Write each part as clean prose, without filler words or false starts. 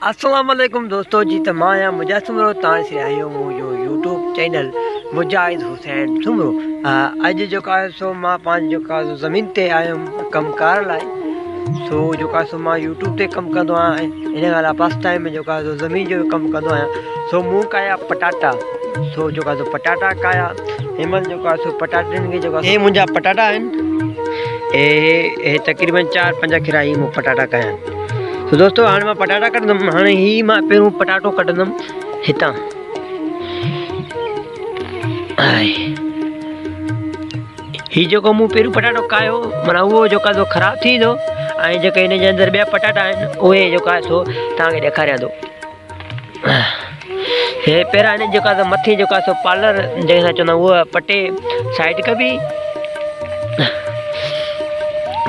अस्सलाम वालेकुम दोस्तों जी त मां आहियां मुजाहिद सुमरो तव्हां ॾिसी रहिया आहियो मुंहिंजो यूट्यूब चैनल मुजाहिद हुसैन सुमरो। अॼु जेको आहे सो मां पंहिंजी जेको आहे ज़मीन ते आयुमि कमकार लाइ। सो जेको आहे सो मां यूट्यूब ते कमु कंदो आहियां, हिन ॻाल्हि पास टाइम में जेको आहे सो ज़मीन जो कमु कंदो आहियां। सो मूं कया पटाटा, सो जेको आहे सो पटाटा कया हिनमहिल जेको आहे सो पटाटनि खे जेको आहे मुंहिंजा पटाटा आहिनि हे तक़रीबन 4-5 खिरा ही मूं पटाटा कया आहिनि। तो दोस्तों हाँ मैं पटाटा कटंदुमि। हाँ ही मैं पहिरों पटाटो कटंदुमि हितां। ही जेको मूं पहिरों पटाटो कायो माना उहो जेको आहे ख़राबु थी वेंदो ऐं जेके हिन जे अंदरि ॿिया पटाटा आहिनि उहे जेको आहे सो तव्हांखे ॾेखारियां थो। हे पहिरां हिन जेको आहे मथे जेको आहे सो पार्लर जंहिंसां चवंदा उहा पटे साइड कबी,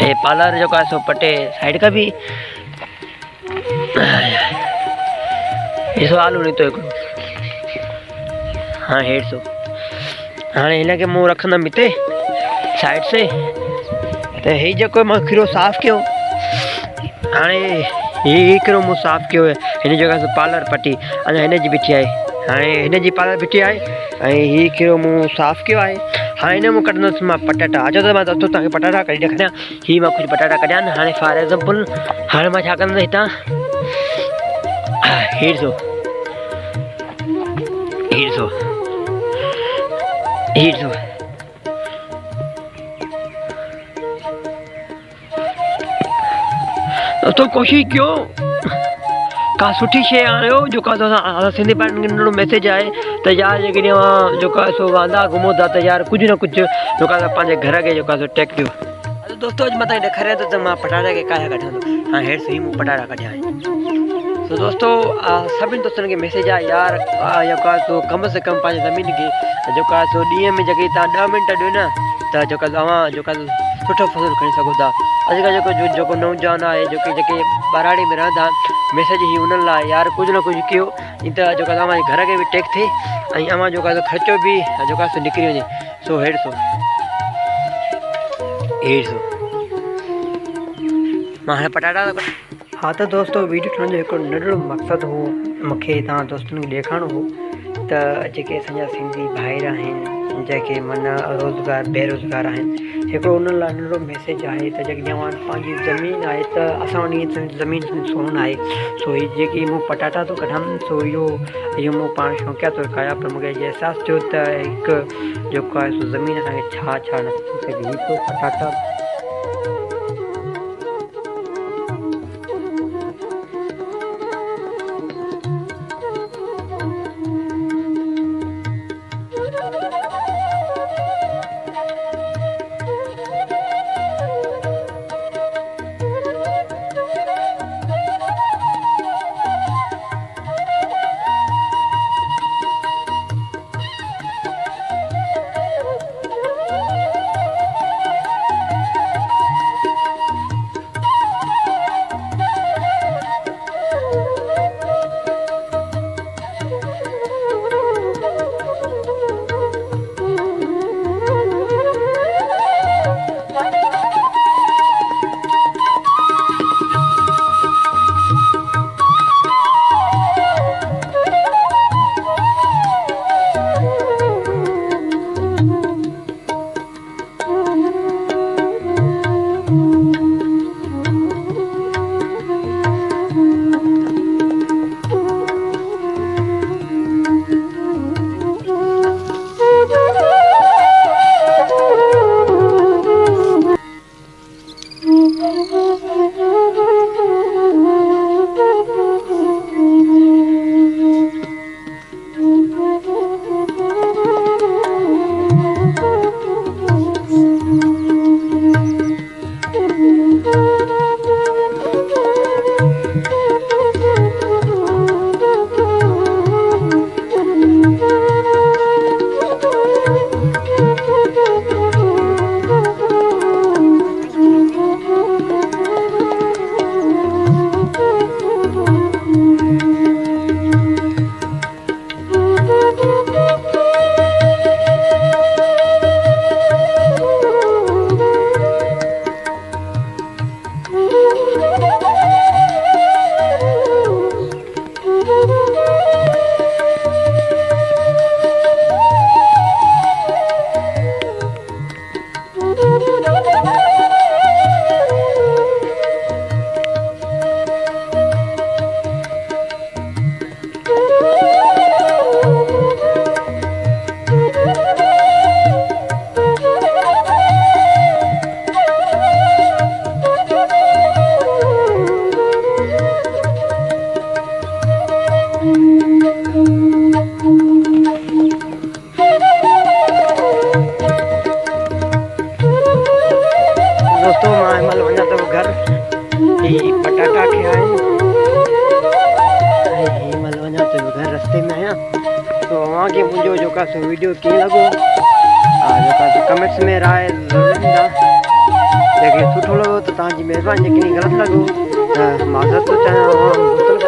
हे पार्लर जेको आहे सो पटे साइड कबी। ॾिसो आलू निकितो हिकिड़ो। हाँ 150। हाँ हिनखे मूं रखंदुमि हिते साइड से। त ही जेको मां खीरो साफ़ु कयो, हाणे ही खीरो मूं साफ़ु कयो हिन जेका पार्लर पटी अञा हिन जी बिठी आहे। हाणे हिन जी पार्लर बिठी आहे ऐं ही खीरो मूं साफ़ु कयो आहे। हाँ हिन मूं कढंदुसि मां पटाटा। अचो त मां दोस्तों तव्हांखे पटाटा कढी ॾेखारियां। ही मां कुझु पटाटा कढिया आहिनि। हाणे फॉर एग्ज़ाम्पल हाणे मां छा कंदुसि हितां 150 दोस्तों कोशिश कयो का सुठी शइ आणियो जेका असां सिंधी भाइयुनि खे नंढिड़ो मैसेज आहे त यार जेकॾहिं जेको आहे सो वांदा घुमो था त यार कुझु न कुझु जेको आहे पंहिंजे घर खे जेको आहे सो टेक ॾियो। दोस्तों अॼु मां तव्हांखे ॾेखारियां थो त मां पटाटा खे काया कढां थो। हाँ हेठि सही मूं पटाटा कढिया आहिनि। तो दोस्तों सभिनी दोस्तनि खे मैसेज आहे यार जेको आहे सो कम से कम पंहिंजी ज़मीन खे जेको आहे सो ॾींहं में जेके तव्हां 10 मिंट ॾियो न त जेको तव्हां जेको सुठो फसल खणी सघो था। अॼुकल्ह जेको नौजवान आहे जेके ॿाराड़ी में रहंदा मैसेज ही उन्हनि लाइ यार कुझु न कुझु कयो इन त जेको तव्हांजे घर खे बि टेक थिए ऐं अव्हां जेको आहे ख़र्चो बि जेको आहे सो निकिरी वञे। सो 150 मां हाणे पटाटा। हाँ तो दोस्तों वीडियो ठाहिण जो हिकिड़ो नंढिड़ो मक़सदु हो मूंखे तव्हां दोस्तनि खे ॾेखारिणो हो त जेके असांजा सिंधी भाइर आहिनि जंहिंखे माना रोज़गार बेरोज़गार आहिनि हिकिड़ो उन्हनि लाइ नंढिड़ो मैसेज आहे त जेकॾहिं पंहिंजी ज़मीन आहे त असां वटि ज़मीन सोन आहे। सो ही जेकी मूं पटाटा थो कढां सो इहो मूं पाण शौक़िया थो कया पर मूंखे अहसासु थियो त हिकु जेको आहे सो ज़मीन असांखे छा न थी सघे। हिकु पटाटा तव्हांखे मुंहिंजो जेका सो वीडियो कीअं लॻो जेका कमेंट्स में राय ज़रूरु ॾींदा। जेके सुठो लॻो त तव्हांजी महिरबानी, जेकॾहिं ग़लति लॻो त माज़रत थो चाहियां।